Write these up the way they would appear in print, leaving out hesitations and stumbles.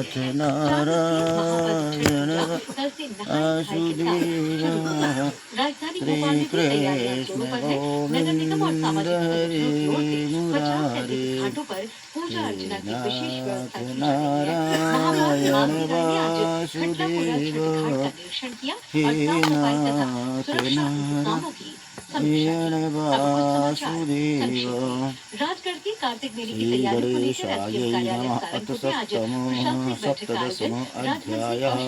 नाथ नारायण वासुदेव श्री कृष्ण गोविंद हरे मुरारे नाथ नारायण वासुदेव हे नाथ नारायण वासुदेव। श्री गणेशाय नमः। अथ सप्तदशः अध्यायः।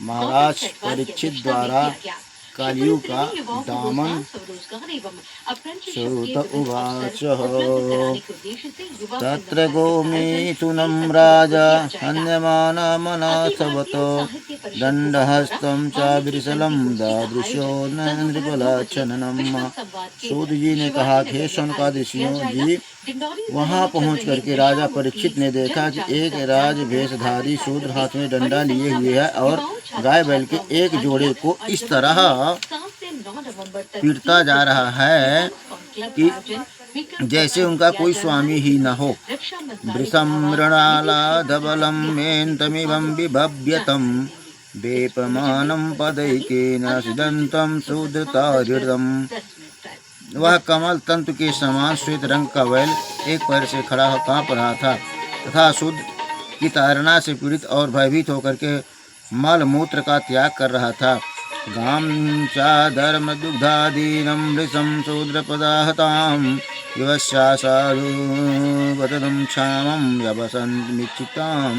महाराज परीक्षित द्वारा कलियुग का दामन। श्रुत उवाच तत्र गोमेथुनं राजा हन्यमानमनाथवत् दण्डहस्तं चाभिर्शलं दादृशो नृपलाच्छननम्। सूत जी ने कहा कि शौनकादिशियों जी, वहां पहुंच करके राजा परीक्षित ने देखा कि एक राज भेषधारी शूद्र हाथ में डंडा लिए हुए है और गाय बैल के एक जोड़े को इस तरह पीटता जा रहा है कि जैसे उनका कोई स्वामी ही न हो। वृषं मृणालाधबलं मेन्तमिवं बिभव्यतं वेपमानं पदैकेन सिदन्तं शूद्रताहृदम्। वह कमल तंतु के समान श्वेत रंग का बैल एक पैर से खड़ा कांप रहा था तथा शूद्र की ताड़ना से पीड़ित और भयभीत होकर के मल मूत्र का त्याग कर रहा था। गां चा धर्म दुग्धादीनं वृषं शूद्रपदाहतां युवस्यासाधु वदनं क्षामं यवसन्मिच्छितां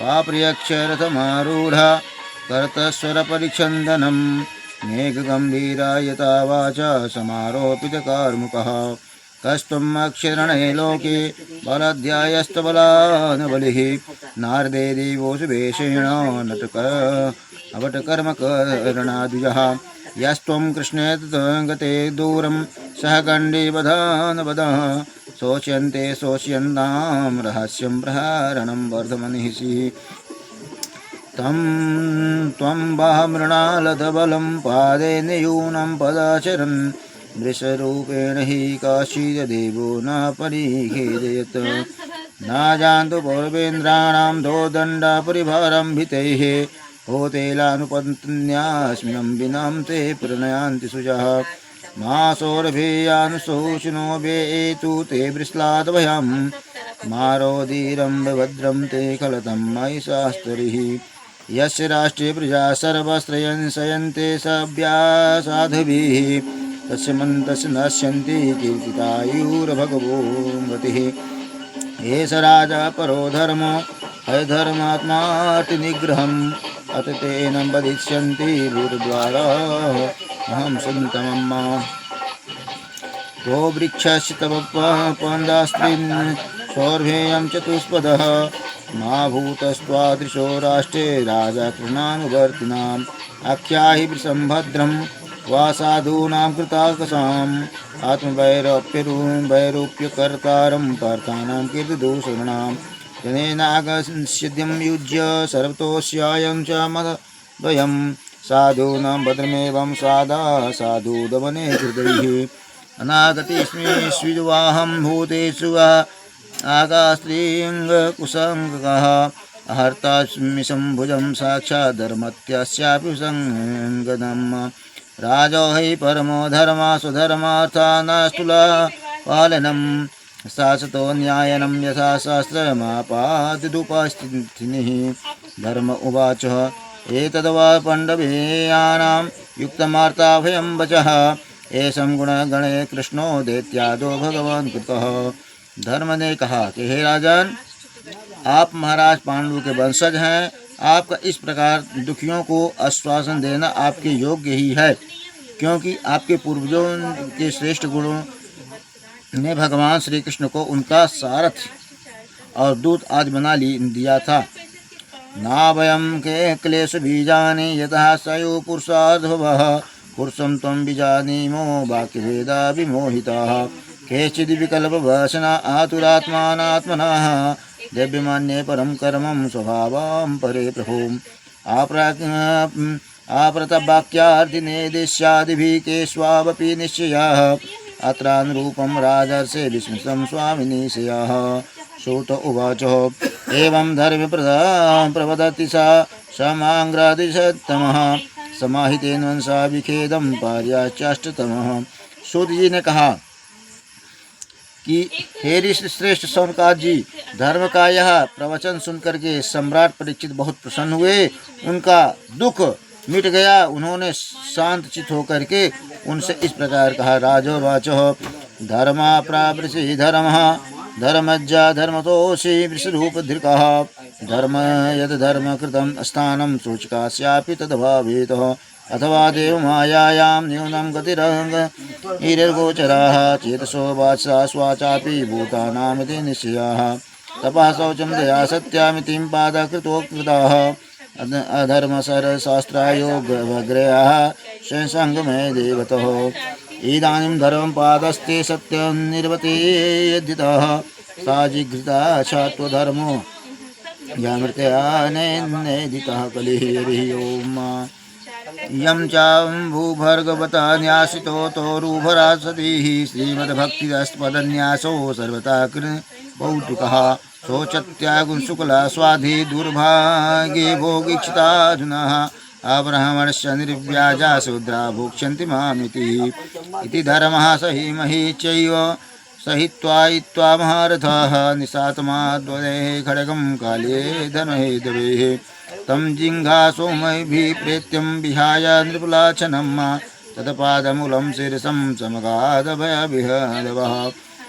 पाप्रियक्षरथमारूढा करतस्वरपरिच्छन्दनं मेघगम्भीरायता वाचा समारोपितकार्मुकः कस्त्वम् अक्षरणे लोके बलाध्यायस्तबलान् बलिः नारदे देवोऽसु वेषेण अवटकर्मकरणाद्विजः यस्त्वं कृष्णे गते दूरं सह गण्डे वधानवदः शोच्यन्ते शोच्यन्तां रहस्यं प्रहरणं वर्धमनिषि तं त्वं बामृणालधबलं पादे नियूनं पदाचरन् वृषरूपेण हि काशीदेवो न परिखेदयत् न जानतु पौरवेन्द्राणां दोदण्डा परिभारं भितैः होतेलानुपत्न्यास्मिनं विनां ते प्रणयान्ति सुजः मासोरभेयानुशोचिनो वेतु ते वृश्लादभयं मारोदीरं भद्रं ते खलतं मयि शास्त्रिः यस्य राष्ट्रे प्रजा सर्वस्त्रयंसयन्ते सव्यासाधभिः तस्य मन्तस्य नश्यन्ति कीर्तितायुर्भगवो गतिः एष राजा परो धर्मो हयधर्मात्मातिनिग्रहम् अत तेन वदिष्यन्ति भूतद्वारा अहं सुन्तमम् तो वृक्षस्य तव पन्दास्त्रीन् सौर्भेयं चतुष्पदः मा भूतस्त्वादृशो राष्ट्रे राजा कृष्णानुवर्तिनाम् आख्याहि वृषंभद्रं वा साधूनां कृताकसाम् आत्मवैरूप्यकर्तारं पार्थानां कीर्तिदूषणां जनेनागस्यद्यं युज्य सर्वतोऽस्यायं च मदद्वयं साधूनां भद्रमेवं साधा साधुदवने हृदैः अनागतेऽस्मिष्विद्वाहं भूतेषु आगास्त्रीङ्गकुसङ्गः अहर्तास्मि सम्भुजं साक्षात् धर्मत्यस्यापि संगदम् राजो हि परमो धर्मा स्वधर्मार्थानास्तुला पालनं शासतो न्यायनं यथा शास्त्रमापादिदुपस्थितिः धर्म उवाच एतद्वा पाण्डवेयानां युक्तमार्ताभयं वचः एषं गुणगणे कृष्णो दैत्यादो भगवान् कृतः। धर्म ने कहा कि हे राजन, आप महाराज पांडु के वंशज हैं। आपका इस प्रकार दुखियों को आश्वासन देना आपके योग्य ही है, क्योंकि आपके पूर्वजों के श्रेष्ठ गुणों ने भगवान श्री कृष्ण को उनका सारथ और दूत आज बना दिया था। ना वयं के क्लेश बीजानि यतः सयो पुरुषार्धवः पुरुषं त्वं बीजानीमो वाक्यभेदा विमोहिताः केचिद्विकल्पवशना आतुरात्मानात्मनः द्रव्यमान्ये परं कर्मं स्वभावं परे प्रभुम् आपृतवाक्यार्थिने देश्यादिभिः केष्वावपि निश्चयाः अत्रानुरूपं राजर्षे विस्मृतं स्वामिनिशयः। श्रुत उवाच एवं धर्म प्रवदति सा समांग्रादिशतमः समाहितेन वंशा विखेदम पार्याचाष्टतमः। सूत जी ने कहा कि हे ऋषि श्रेष्ठ शौनकाद जी, धर्म का यह प्रवचन सुनकर के सम्राट परीक्षित बहुत प्रसन्न हुए। उनका दुख मिट गया। उन्होंने शांत चित होकर के उनसे इस प्रकार कहा। राजोवाचो धर्मा प्रावृषि धर्मः धर्मज्जा धर्मतोषि वृषरूपधृकः धर्म यद धर्म कृतं स्थानं सूचकास्यापि तद्भावेत अथवा देवमायायां न्यूनं गतिरङ्गैर्गोचराः चेतसो वाचा स्वाचापि भूतानामिति निश्चयाः तपः शौचं दया सत्यामितिं पादकृतोक्ताः अधर्मसरशास्त्रायोगवग्रयाः संसङ्गमे देवतः इदानीं धर्मं पादस्ते सत्यं निर्वते यद्धितः सा जिघ्रता छात्वधर्मो यामृतया नैदितः कलिः ओम यं चाम्भूभर्गवता न्यासितो तोरुभरासतीः श्रीमद्भक्तिरस्पदन्यासो सर्वथा कृपौतुकः शोचत्यागुंशुक्ला स्वाधि दुर्भाग्ये भोगीक्षिताधुनः अब्राह्मणस्य निर्व्याजा शूद्रा भोक्ष्यन्ति मामिति इति धर्मः सहीमहि चैव सहित्वा महारथाः निशातमाद्वदे खड्गं काले धनुहेदवेः तं जिङ्घासोमैभिः प्रेत्यं विहाय नृपुलाच्छनं तत्पादमूलं शीर्षं समगादभयविहदवः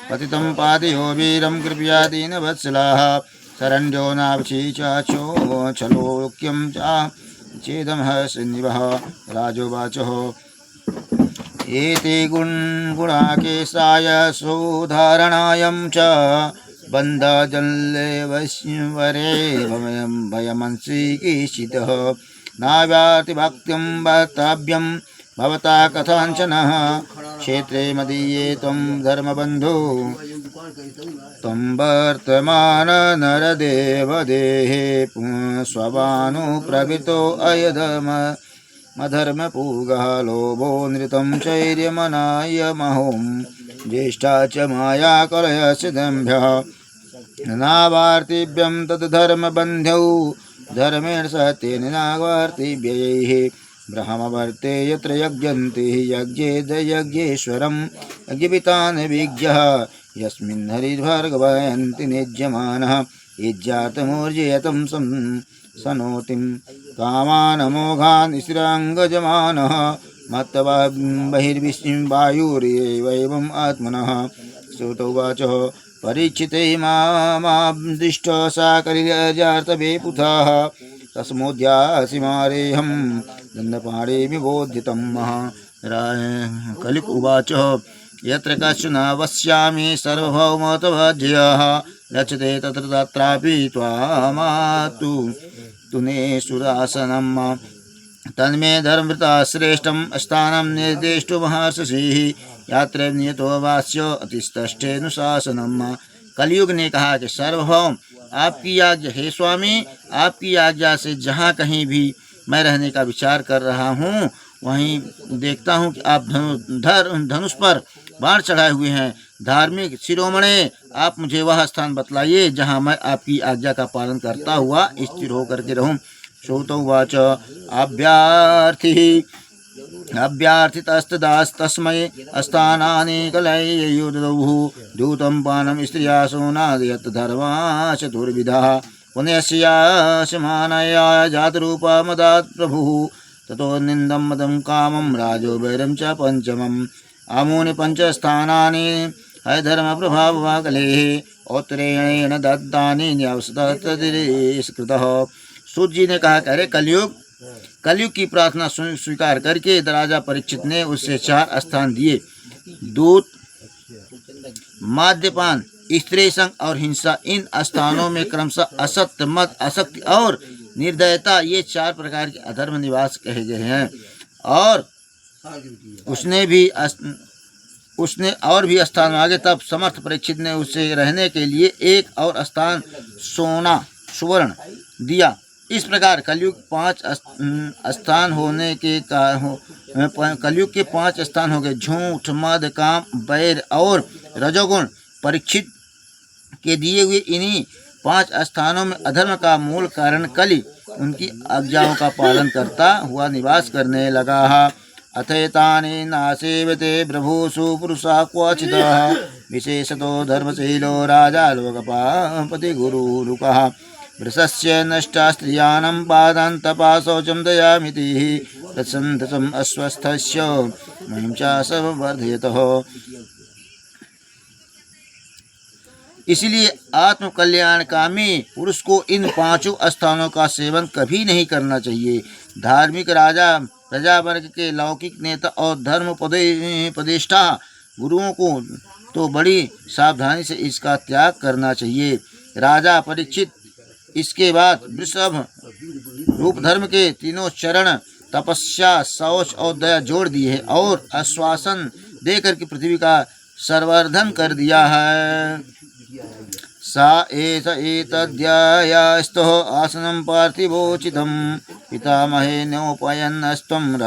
पतितं पादयो वीरं कृपया दीनवत्सलाः शरण्यो नावशीचाचो छलोक्यं च चेदमः सिन्निवः। राजोवाचः एते गुणाकेशाय सुधारणायं च बन्धजल्लेवश्वरे भयमंसीकीर्षितः नाव्याति भक्तिं वक्तव्यं भवता कथञ्चनः क्षेत्रे मदीये त्वं धर्मबन्धो त्वं वर्तमान नरदेवदेहे स्वभानुप्रवृत्तो अयधर्म मधर्मपूगः लोभो नृतं चैर्यमनायमहों ज्येष्ठा च माया कलयस्य दम्भ्यः नावार्तिभ्यं तद्धर्मबन्ध्यौ धर्मेण सत्येन नावार्तिभ्यैः ब्रह्मवर्ते यत्र यज्ञन्ति यज्ञे यज्ञेश्वरं यज्ञपितान् विज्ञः यस्मिन् हरिर्भर्गवयन्ति निज्यमानः इज्जातमूर्जयतं सनोतिं कामानमोघान् स्थिराङ्गजमानः मत्वा बहिर्वायुरेवैवम् आत्मनः। श्रुतोवाच परीक्षिते मामादिष्ट सा कलिजार्तवे पुथाः तस्मोद्यासिमारेऽहं दण्डपाणिमिवोद्यतं कलिक उवाच यत्र कश्चन वश्यामि सर्वभौमतवज्यः गच्छते तत्र तत्रापि त्वामातु तुनेशुरासनं तन्मे धर्मवृता श्रेष्ठं स्थानं निर्देष्टुमहर्षिः यात्र नियतो वास्य अतिष्ठेनुशासनम्। कलयुग ने कहा कि सर्वभौम आपकी आज्ञा, हे स्वामी, आपकी आज्ञा से जहाँ कहीं भी मैं रहने का विचार कर रहा हूँ वहीं देखता हूँ कि आप धनुष पर बाण चढ़ाए हुए हैं। धार्मिक शिरोमणे, आप मुझे वह स्थान बतलाइए जहाँ मैं आपकी आज्ञा का पालन करता हुआ स्थिर होकर के रहूँ। श्रोतोवाच अभ्यार्थितस्तदास्तस्मै स्थानानि कलययुर्दुः दूतं पानं स्त्रिया सोनादयत् धर्मा चतुर्विधः पुण्यस्याशमानया जातरूपा मदात् प्रभुः ततो निन्दं मदं कामं राजो वैरं च पंचमम् आमूनि पंचस्थानानि धर्मप्रभावकलेः औत्तरेण दत्तानि न्यावसतः। सूत जी ने कहा, अरे कलयुग की प्रार्थना स्वीकार करके राजा परीक्षित ने उससे 4 स्थान दिए। दूत, मद्यपान, स्त्री संग और हिंसा। इन स्थानों में क्रमशः असत्य, मद, आसक्ति और निर्दयता, ये 4 प्रकार के अधर्म निवास कहे गए हैं। और उसने और भी स्थान मांगे। तब समर्थ परीक्षित ने उसे रहने के लिए एक और स्थान सोना सुवर्ण दिया। इस प्रकार कलयुग 5 स्थान होने के कलयुग के 5 स्थान हो गए। झूठ, मद, काम, बैर और रजोगुण। परीक्षित के दिए हुए इन्हीं 5 स्थानों में अधर्म का मूल कारण कलि उनकी आज्ञाओं का पालन करता हुआ निवास करने लगा। अथेतानि नासेवते प्रभुषु पुरुषा क्वचितः विशेषतो धर्मशीलो राजा लोकपापति गुरुरुकः वृषस्य नष्टा स्त्रियाणां पादान्तपा शौचं दयामिति तत्सन्ततम् अस्वस्थस्य महिं च वर्धयतः। इसलिए आत्म कल्याणकामी पुरुष को इन 5 स्थानों का सेवन कभी नहीं करना चाहिए। धार्मिक राजा, प्रजा वर्ग के लौकिक नेता और धर्म उपदेष्टा गुरुओं को तो बड़ी सावधानी से इसका त्याग करना चाहिए। राजा परीक्षित इसके बाद वृषभ रूप धर्म के तीनों चरण तपस्या, शौच और दया जोड़ दिए और आश्वासन देकर के पृथ्वी का संवर्धन कर दिया है। सा एष एतद्यायास्तः आसनं पार्थिवोचितं पितामहे नोपयन्नस्त्वं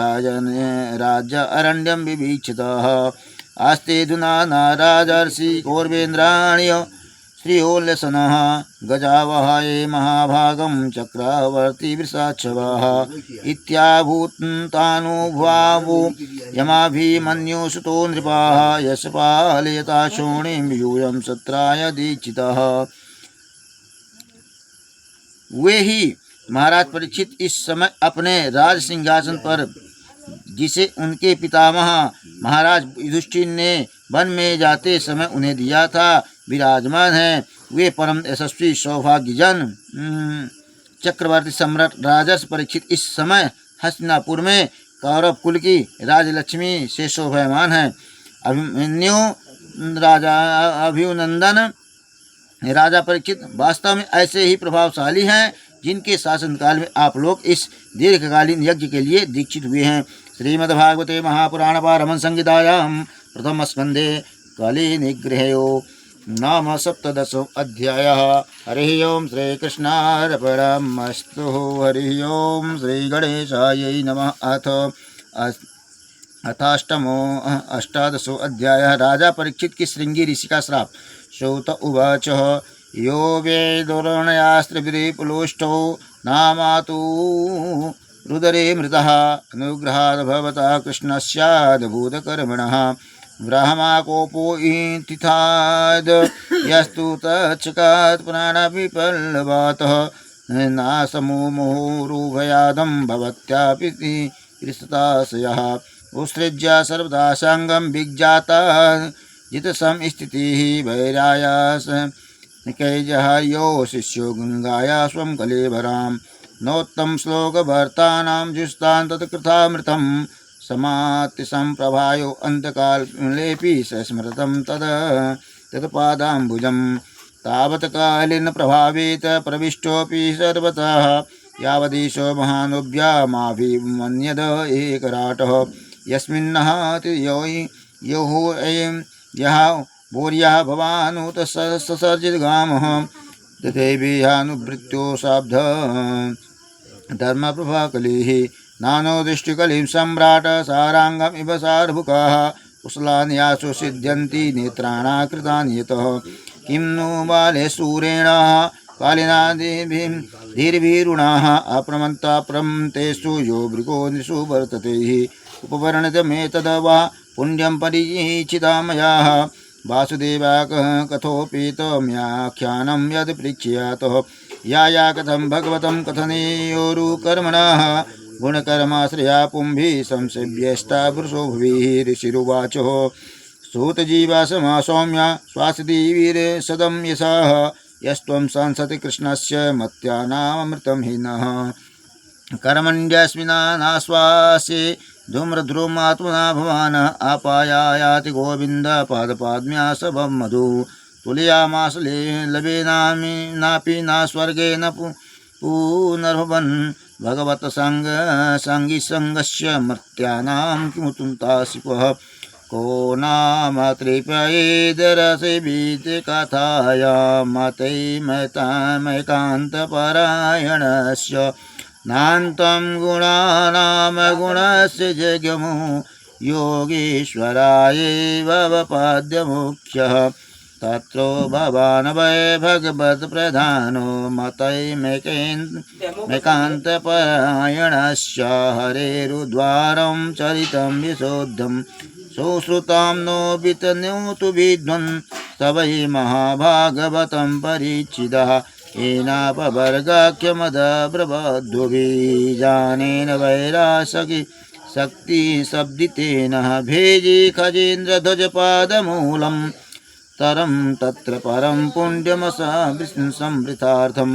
राज्य अरण्यं विवीक्षितः आस्ते धुना राजर्षि कौरवेन्द्राण्य श्रियोल्लसनः गजावहाये महाभागं चक्रवर्ती वृषाच्छवः इत्याभूतानुभावो यमाभिमन्युसुतो नृपाः यशपालयता शोणिं यूयं सत्राय दीक्षितः। वे ही महाराज परीक्षित इस समय अपने राज सिंहासन पर, जिसे उनके पितामह महाराज युधिष्ठिर ने वन में जाते समय उन्हें दिया था, विराजमान है। वे परम यशस्वी सौभाग्यजन चक्रवर्ती सम्राट राजर्षि परीक्षित इस समय हस्तिनापुर में कौरव कुल की राजलक्ष्मी से शोभायमान है। अभिमन्यु राजा अभिनंदन राजा परीक्षित वास्तव में ऐसे ही प्रभावशाली हैं जिनके शासनकाल में आप लोग इस दीर्घकालीन यज्ञ के लिए दीक्षित हुए हैं। श्रीमद्भागवते महापुराण पारमहंस संहितायां प्रथम स्कंदे कलि निग्रहो नाम 17 अध्यायः। हरि ओम श्री कृष्णार्पणमस्तु। हरि ओम श्री गणेशाय नमः। अष्टादशो अध्यायः। राजा परीक्षित की श्रृंगी ऋषि का श्राप। श्रोत उवाच यो वेदोरणयास्त्रिपुलोष्टो नामातु रुदरे मृतः अनुग्रहाद् भवता कृष्णस्याद्भुतकर्मणः ब्रह्माकोपो इतिथाद् यस्तु तच्छकात् प्राणविपल्लवातः नासमुमुहुरुभयादं भवत्यापि त्रिसताशयः उत्सृज्य सर्वदा संगं विज्ञाता जितसंस्थितिः वैरायास निकैजहर्यो शिष्यो गंगाया स्वं कलेवरां नोत्तम श्लोकभर्तानां जुस्तां तत्कृतामृतं समात्य संप्रभायो अंतकालेऽपि स्मृतं तत्पादाम्बुजं तावत् कालेन प्रभावेत प्रविष्टोऽपि सर्वतः यावदीशो महानुभ्यामाभिमन्यद एकराटः यस्मिन्नः योः अयं यः भूर्यः भवानुत ससर्जितगामः तथैवेहानुवृत्तो शाब्द धर्मप्रभाकलिः नानो दृष्टिकलिं सम्राट साराङ्गम् इव सार्भुकाः कुशलान्यासु सिद्ध्यन्ति नेत्राणाकृतानि यतः किं नु बाले सूरेण कालिनादिभिं धीर्भिरुणाः अप्रमत्ता प्रमतेषु यो भृगो निषु वर्तते उपवर्णितमेतद् वा पुण्यं परिचिता मया वासुदेवाक कथोपेतम्याख्यानं यद् पृच्छ्यातः या कथं भगवतं कथनेयोरुकर्मणः गुणकर्माश्रया पुंभिः संसेव्यस्ता पुरुषो भुविः ऋषिरुवाच सूतजीवा समासौम्य स्वासदीवीरसदं यशः यस्त्वं संसति कृष्णस्य मत्यानामृतं हिनः कर्मण्यस्मिन्नाश्वासे धूम्रध्रुमात्मना भवान् आपायायाति गोविन्द पादपाद्म्यासभं मधु तुलयामास लभेनापि न स्वर्गे न पुनर्भवन् भगवत संगस्य मर्त्यानां किमुत्तासिपः को नाम तृपयेदरसेवीते कथायां मतैमैकान्तपरायणस्य नान्तं गुणानां गुणस्य जगमो योगीश्वरायैव वपाद्यमुख्यः तत्रो भवान् वै भगवत्प्रधानो मतैमेकान्तपरायणस्य हरेरुद्वारं चरितं विशुद्धं सुश्रुतां नो वितनोतु विद्वन् स वै महाभागवतं परीक्षितः येनापवर्गाख्यमदब्रवद्भुभिजानेन वैरासखि शक्तिशब्दितेन भेजी खजेन्द्रध्वजपादमूलं तरं तत्र परं पुण्यमसंवृतार्थं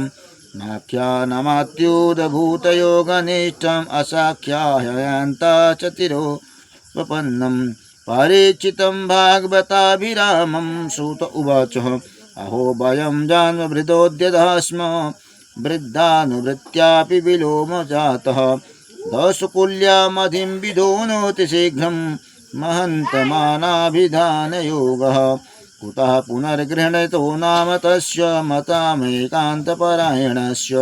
नाख्यानमात्युदभूतयोगनिष्ठम् असाख्यायन्ता च तिरोपपन्नं परीक्षितं भागवताभिरामं सूत उवाच अहो वयं जान्मवृदोद्यतः स्म वृद्धानुवृत्त्यापि विलोम जातः दशकुल्यामधिं विधोनोति शीघ्रं महन्तमानाभिधानयोगः कुतः पुनर्गृह्णतो नाम तस्य मतामेकान्तपरायणस्य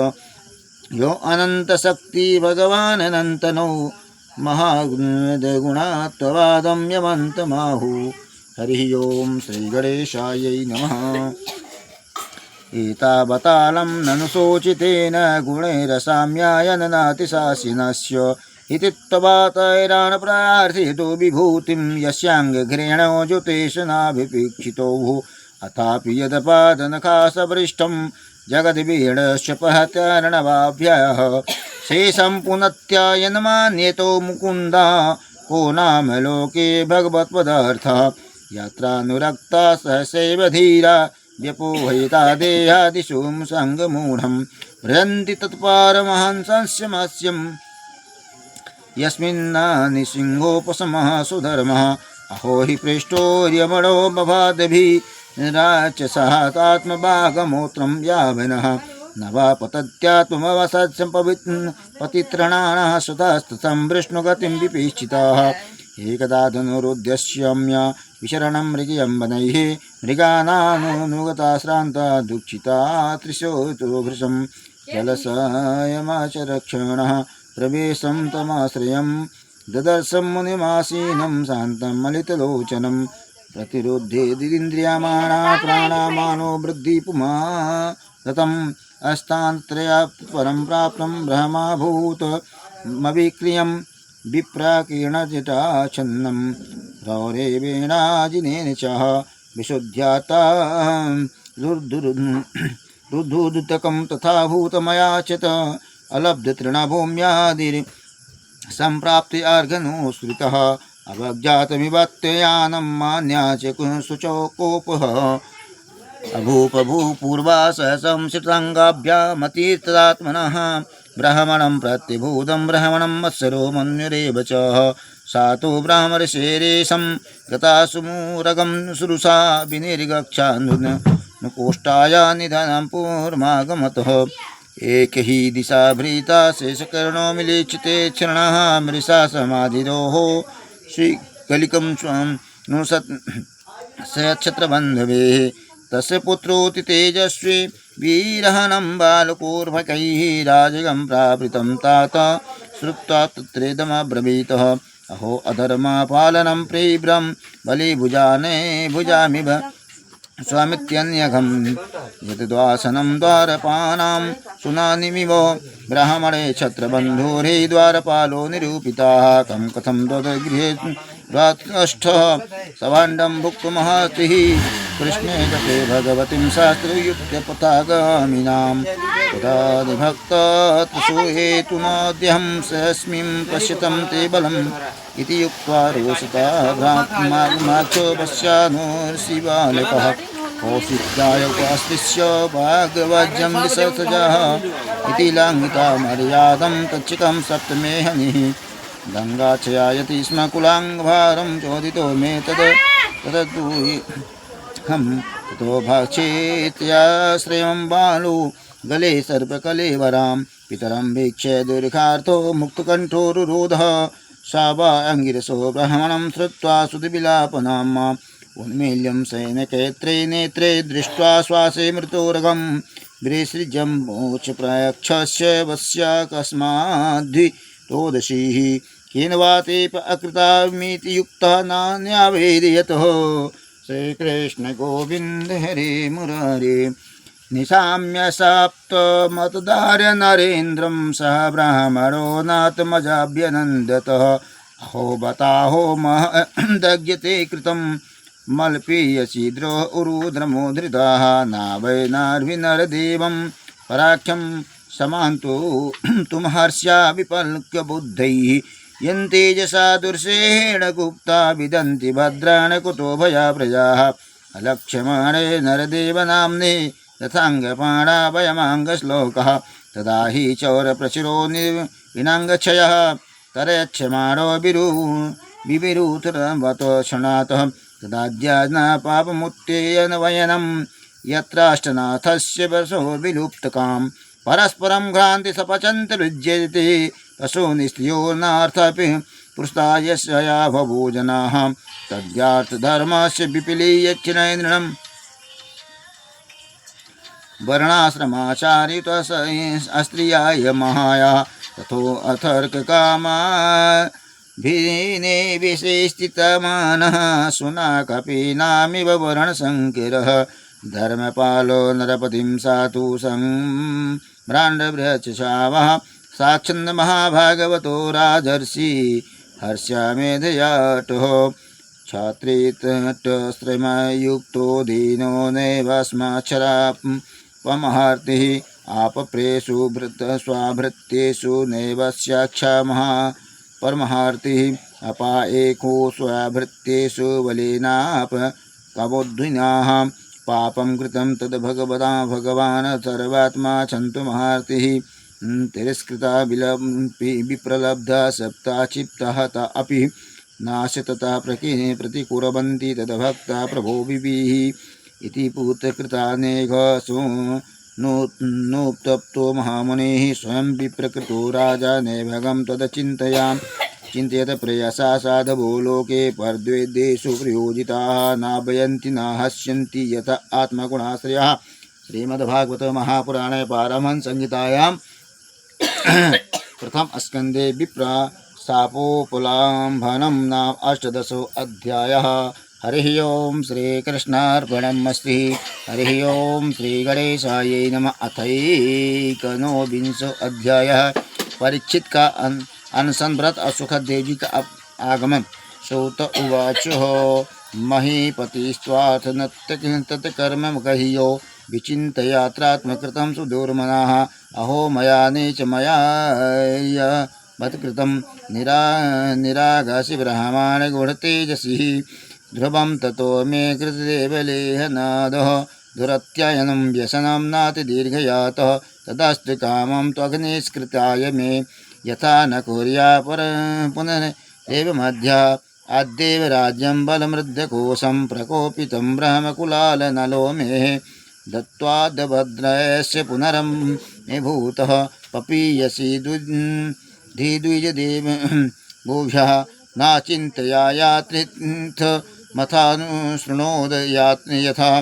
यो अनन्तशक्ति भगवान् अनन्तनो महागुणात्वादं यमन्तमाहु हरिः ओं श्रीगणेशायै नमः एतावतालं ननु शोचितेन गुणैरसाम्यायननातिशासिनस्य इति त्ववातैराणप्रार्थितो विभूतिं यस्याङ्गघ्रेणो ज्योतिषनाभिपेक्षितो अथापि यदपादनखासपृष्ठं जगद्वीणस्य पहत्यार्णवाभ्यः शेषं पुनत्यायनमान्यतो मुकुन्दा को नाम लोके भगवत्पदार्थः यात्रानुरक्ता सहसैव धीरा व्यपोहयिता देहादिषु सङ्गमूढं भ्रजन्ति तत्पारमहंसंस्यमस्यं यस्मिन्नानिसिंहोपशमः सुधर्मः अहो हि पृष्ठोर्यमणो बभादभिः राक्षसः तात्मभागमूत्रं यावनः न वा पतत्यात्मवसत्सम्पतित्रणाः सुतस्ततं विष्णुगतिं विपेक्षिताः एकदा धनुरुद्यस्यम्य विशरणं मृगयम्बनैः मृगानानुगता श्रान्ता दुःखिता त्रिशोतोभृशं जलसायमाचरक्षणः प्रवेशं तमाश्रयं ददर्शं मुनिमासीनं शान्तं मलितलोचनं प्रतिरुद्धेदिन्द्रियमाणा प्राणामानो वृद्धिपुमा गतम् अस्तान्त्रया परं प्राप्तं ब्रह्माभूतमविक्रियं विप्राकीर्णजटाच्छन्नं रौरेवेणाजिनेन च विशुद्ध्याता रुद्धुदुतकं तथा भूतमयाचत अलब्धतृणभूम्यादिर्सम्प्राप्ति अर्घनुसृतः अवज्ञातमिवत्ययानं मान्या च शुचोकोपः अभूपभूपूर्वा सहसंसृताङ्गाभ्यामतीर्थदात्मनः ब्राह्मणं प्रत्यभूतं ब्राह्मणं मत्सरो मन्युरेव च सा तु ब्राह्मणशेरेशं गता सुमूरगं सुरुषा विनिर्गच्छानुकोष्ठाय निधनं पूर्मागमतः एक ही दिशा भृता शेषकर्णो मिलीक्षिते क्षरणः मृषा समाधिरोः श्रीकलिकं स्वं नुसत् सक्षत्रबन्धवे तस्य पुत्रोऽति तेजस्वी वीरहनं बालकोर्भकैः राजगं प्रावृतं तात श्रुत्वा तत्रेदमब्रवीतः अहो अधर्मपालनं प्रीव्रं बलिभुजाने भुजामिव स्वामित्यन्यघं यद्वासनं द्वारपानां सुनानिमिव ब्राह्मणे छत्रबन्धुरे द्वारपालो निरूपिताः कं कथं त्वद्गृहे द्वादष्टः सभाण्डं भुक्तुमहर्षिः कृष्णे गते भगवतीं शास्त्रयुक्तपथागामिनां तदादिभक्तत्वसुहेतुनाद्यहं सस्मिं पश्यतं ते बलम् इति उक्त्वा रोषता भ्रातृमाक्षो पश्यानुर्षिबालकः कौशिकाय उपास्तिष्य भागवज्यं विससजः इति लाङ्घिता मर्यादं तच्चिकं सप्तमेहनिः गङ्गाचयायति स्म कुलाङ्गभारं चोदितो मे तदूहं ततो भक्षेत्याश्रयं बालो गले सर्पकलेवरां पितरं वीक्ष्य दीर्घार्थो मुक्तकण्ठोरुरोधः सा वा अङ्गिरसो ब्राह्मणं श्रुत्वा सुधिविलापनाम् उन्मील्यं सैनकैत्रे नेत्रे दृष्ट्वा श्वासे मृतोरगं विसृजम्बोच प्रयक्षस्य वस्या कस्माद्विरोदसीः केन वा तेप अकृतामिति युक्तः नान्यावेदयतः स श्रीकृष्ण गोविन्द हरे मुरारे। निशाम्य सप्तमतदार्य नरेन्द्रं सह ब्राह्मणो नाथमजाभ्यनन्दतः। अहो बताहो महदज्ञते कृतं मल्पीयसीद्रो उरुद्रमोधृताः नावैनार्भिनरदेवं पराख्यं समान्तु तुमहर्ष्या विपल्क्य बुद्धैः यन्तेजसा दुर्षेण गुप्ता विदन्ति भद्रान् कुतो भया प्रजाः अलक्ष्यमाणे नरदेवनाम्ने तथाङ्गपाणाभयमाङ्गश्लोकः तदा हि चौरप्रचुरो विनाङ्गक्षयः तरयक्षमाणो बिबिरूथवतो क्षणातः तदाज्ञाना पापमुत्तेयनवयनं यत्राष्टनाथस्य वसो विलुप्तकाम् परस्परं घ्रान्ति सपचन्त विज्यते तसो निस्त्रियोर्नार्थपि पुरुषायस्य बभूव जनाः तद्यार्थधर्मस्य विपिलीयच्छिनैन्द्रणं वर्णाश्रमाचार्युतः अस्त्रियाय महाया तथो अथर्ककामाभिने विशेषितमानः सुनाकपीनामिव वर्णसङ्किरः धर्मपालो नरपतिं सातु सम्भ्राण्डबृहच्छावः साक्षन् महाभागवतो राजर्षि हर्ष्यामेधयाटः छात्रेतश्रमयुक्तो दीनो नैवस्माक्षरापमहार्तिः आपप्रेषु स्वाभृत्येषु नैव स्याक्षमः परमहार्तिः अपा एको स्वाभृत्येषु बलेनाप कवोद्विनाः पापं कृतं तद्भगवता भगवान् सर्वात्मा छन्तु महार्तिः तिरस्कृता विप्रलब्धा सप्ता क्षिप्तः ता अपि नाशतता प्रतिकुर्वन्ति तद्भक्ता प्रभो विभिः इति पूतकृतानेघसो नोत्तप्तो महामुनिः स्वयं विप्रकृतो राजा नैभगं तदचिन्तयां चिन्तयत प्रयासा साधवो लोके परद्वेदेषु प्रयोजिताः नाभयन्ति न हस्यन्ति यत आत्मगुणाश्रयाः। श्रीमद्भागवत महापुराणे पारमहंस संहितायां प्रथम स्कंदे विप्रा शापोपलम्भनं नाम अष्टादशो अध्यायः। हरिः ओं श्रीकृष्णार्पणमस्तु। हरिः ओं श्रीगणेशायै नमः। अथैकनोविंशो अध्यायः। परीक्षित का अनशनव्रत और सुखदेव जी का आगमन। सूत उवाच महीपतिस्त्वाथ तत्कर्म गह्यो विचिन्तयात्रात्मकृतं सुदुर्मनाः अहो मया नीच मया मत्कृतं निरागसि ब्रह्माण गुणतेजसि ध्रुवं ततो मे कृतदेवलेहनादः दुरत्ययनं व्यसनं नातिदीर्घयातः तदास्तु कामं त्वग्निष्कृताय मे यथा न कुर्या पुनरेवमध्या अद्यैव राज्यं बलमृद्धकोशं प्रकोपितं ब्रह्मकुलालनलो मे दत्त्वाद्भद्रस्य पुनरं मे भूतः पपीयसि द्विजदेव भूभ्यः नाचिन्तया यात्रिथ मथानुशृणोद यथा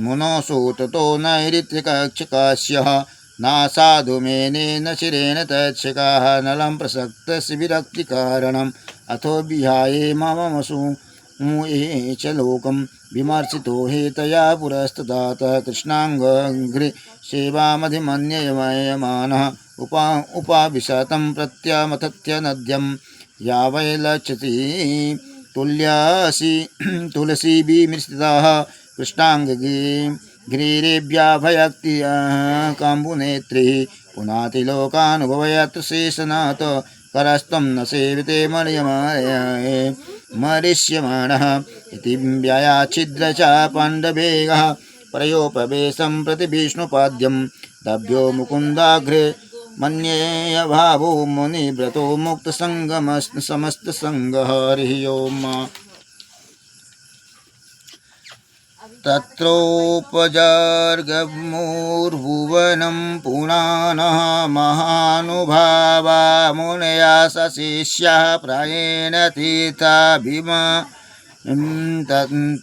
मुनोऽसो ततो नैरित्यकक्षकास्यः नासाधु मेनेन शिरेण तच्छकाः नलं प्रसक्तस्य विरक्तिकारणम् अथो विहाये ममसु ये च लोकं विमर्शितो हेतया पुरस्तदातः कृष्णाङ्गघ्रि सेवामधिमन्ययमानः उपाविशतं प्रत्यामथत्य नद्यं यावैलक्षति तुलसी विमृष्टिताः कृष्णाङ्गगिरेभ्याभयक्ति काम्बुनेत्रिः पुनातिलोकानुभवयत् शेषनाथ करस्तं न सेविते मरिष्यमाणः इति व्यायाच्छिद्र च पाण्डवेगः प्रयोपवेशं प्रति विष्णुपाद्यं दभ्यो मुकुन्दाग्रे मन्येयभावो मुनिव्रतो मुक्तसङ्गमस्तमस्तसङ्गः। हरिः ओम्। तत्रोपजर्गमुर्भुवनं पुराणः महानुभावा मुनया सशिष्याः प्रायेण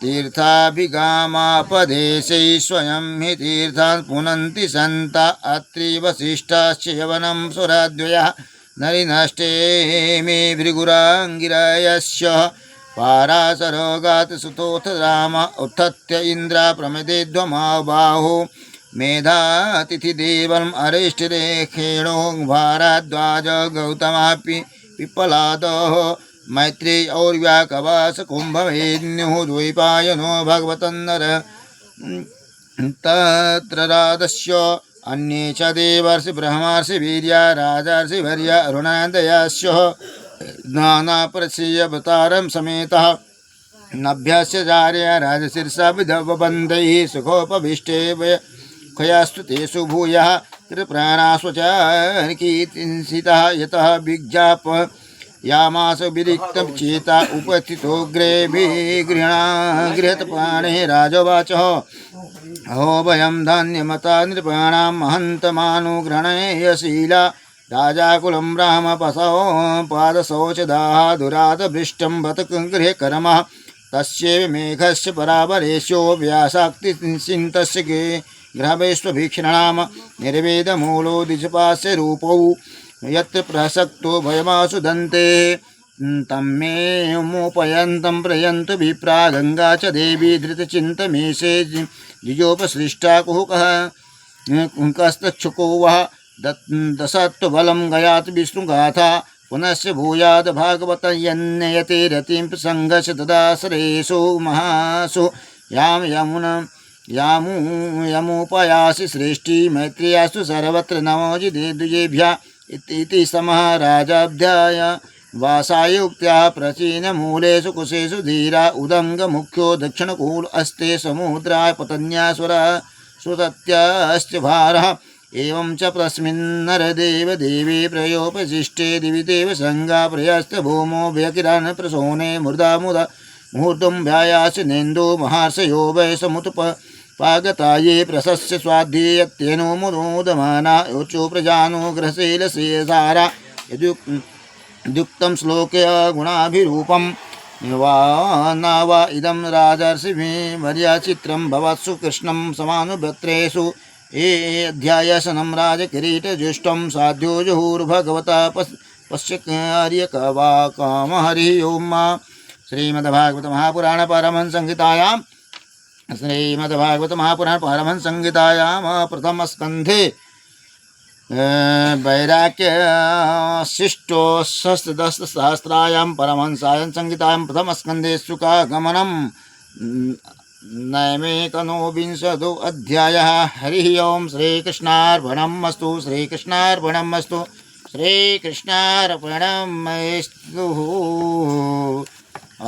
तीर्थाभिगामापदेशैः स्वयं हि तीर्थान् पुनन्ति सन्ता अत्रि वसिष्ठाश्च यवनं सुराद्वयः नरिनष्टे मे भृगुराङ्गिरयस्य पाराशरोगात् सुतोऽथ राम उत्थत्य इन्द्रा प्रमदेध्वमाबाहो मेधातिथिदेवम् अरिष्टरेखेणो भारद्वाज गौतमापि पिप्पलादः मैत्रेयौर्व्याकवास कुम्भवेन्युः द्वैपायनो भगवतन्नर तत्र राधस्य अन्ये च देवर्षि ब्रह्मर्षि वीर्या राजर्षि वर्या अरुणादयास्य नानाप्रसीयवतारं समेतः नभ्यस्य चार्य राजशीर्षा विधवबन्धैः सुखोपविष्टे खयास्तु तेषु भूयः कृप्राणासु च कीर्तिंसितः यतः विज्ञाप यामास विरिक्तं चेता उपस्थितो गृहतपाणे राजवाचः अहो वयं धान्यमता नृपाणां महन्तमानुगृह्णेयशीला राजाकुलं ब्राह्मपसो पादशौचदाः दुरादभृष्टं बत गृहे कर्मः तस्यैव मेघस्य परावरेशो व्यासाक्तिसिन्तस्य गृहवैश्वभीक्षणां निर्वेदमूलो दिशपास्य रूपौ यत्र प्रसक्तो भयमासु दन्ते तं मे मोपयन्तं प्रयन्तु विप्रा गङ्गा च देवी धृतचिन्तमेषे द्विजोपसृष्टा कुहुकः कस्तच्छुको वः दशत्वबलं गयात् विष्णुगाथा पुनश्च भूयाद् भागवत यन्नयते रतिं प्रसङ्गस्य तदाश्रयेषु महासु यामुपयासि सृष्टि मैत्रेयास्तु सर्वत्र नमोजिते द्विजेभ्यः इति समः राजाभ्याय वासायुक्त्याः प्राचीनमूलेषु कुशेषु धीरा उदङ्गमुख्यो दक्षिणकूल अस्ते समुद्राय पतन्यासुरः सुतत्याश्च भारः एवं च तस्मिन्नरदेव देवे प्रयोपशिष्टे दिवि देव सङ्गा प्रयस्तभूमो व्यकिरान् प्रसोने मुदा मुहूर्तं भ्यायास नेन्दो महर्षयो वै समुत्पागता ये प्रशस्य स्वाध्येयत्यनो मुदोदमाना योचो प्रजानो ग्रहशीलशेषारा यदुक्तं श्लोके गुणाभिरूपं न वा इदं राजर्षिभिर्चित्रं भवत्सु कृष्णं समानुभत्रेषु ये अध्यायसनं राजकिरीटजुष्टं साध्यो जुहुर्भगवता पश्यकार्यकवाकामहरिः ओम् श्रीमद्भागवत महापुराण परमहंस संहितायां प्रथम स्कंधे वैराग्यशिष्टो सहस्रायां परमहंसायां संहितायां प्रथम स्कंधे सुखागमनं नैमेकनोविंशतो अध्यायः। हरिः ओं श्रीकृष्णार्पणमस्तु श्रीकृष्णार्पणमस्तु श्रीकृष्णार्पणमस्तु।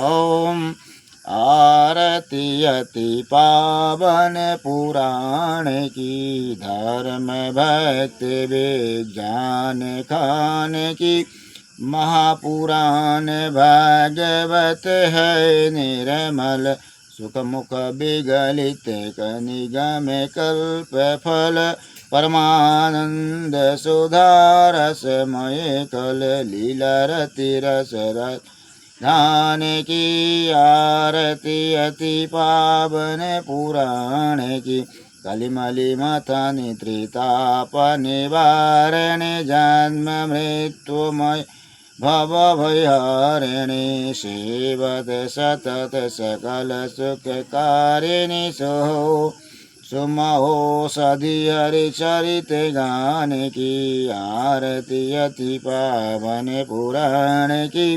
ओम आरती अति पावन पुराण की धर्म भक्ति विज्ञान खान की महापुराण भागवत है निर्मल सुखमुख विगलित निगम कल्प फल परमानंद सुधारसमय कल लीला रति रस धान की आरती अति पावन पुराण की कलिमलि मथा नित्रिताप निवारण जन्म मृत्युमय भव भयहरिणी सेवत सतत सकल सुखकारिणी सोहो सुमहो सधि हरि चरित गान की आरती अति पावन पुराण की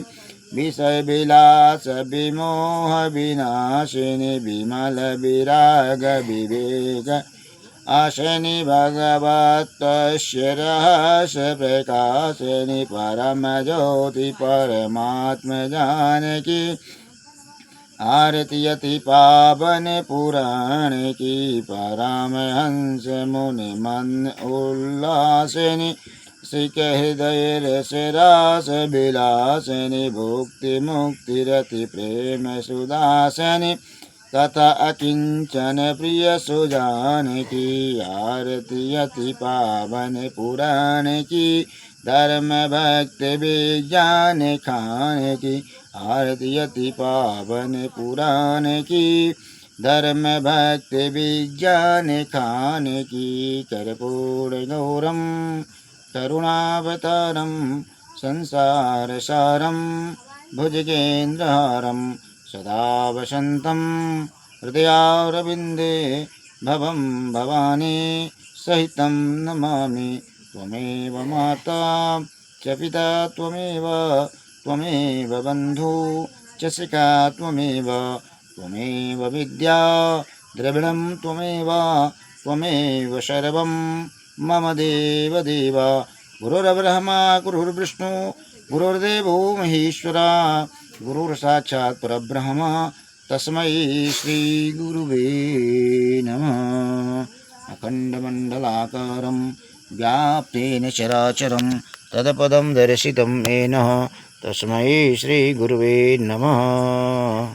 विषय विलास विमोह विनाशिनी विमल विराग विवेक आशनि भगवतस्य रहस्य प्रकाशिनी परम ज्योति परमात्म जानकी आरती अति पावन पुराण की परमहंस मुनि मन उल्लासिनी सिक हृदय रस रास विलासिनी भुक्ति मुक्ति रति प्रेम सुदासिनी तथा अकिंचन प्रिय सुजान की आरती अति पावन पुराण की धर्म भक्ति विज्ञान खान की आरती अति पावन पुराण की धर्म भक्ति विज्ञान खान की कर्पूर गौरम करुणावतारं संसारसारं भुजगेन्द्रहारं सदा वसन्तं हृदयारविन्दे भवं भवानी सहितं नमामि। त्वमेव माता च पिता त्वमेव बन्धु च शिखा त्वमेव विद्या द्रविणं त्वमेव सर्वं मम देवदेव। गुरुर्ब्रह्मा गुरुर्विष्णु गुरुर्देवो महेश्वरा गुरुर्साक्षात् परब्रह्म तस्मै श्रीगुरुवे नमः। अखण्डमण्डलाकारं व्याप्तेन चराचरं तत्पदं दर्शितं येन तस्मै श्रीगुरुवे नमः।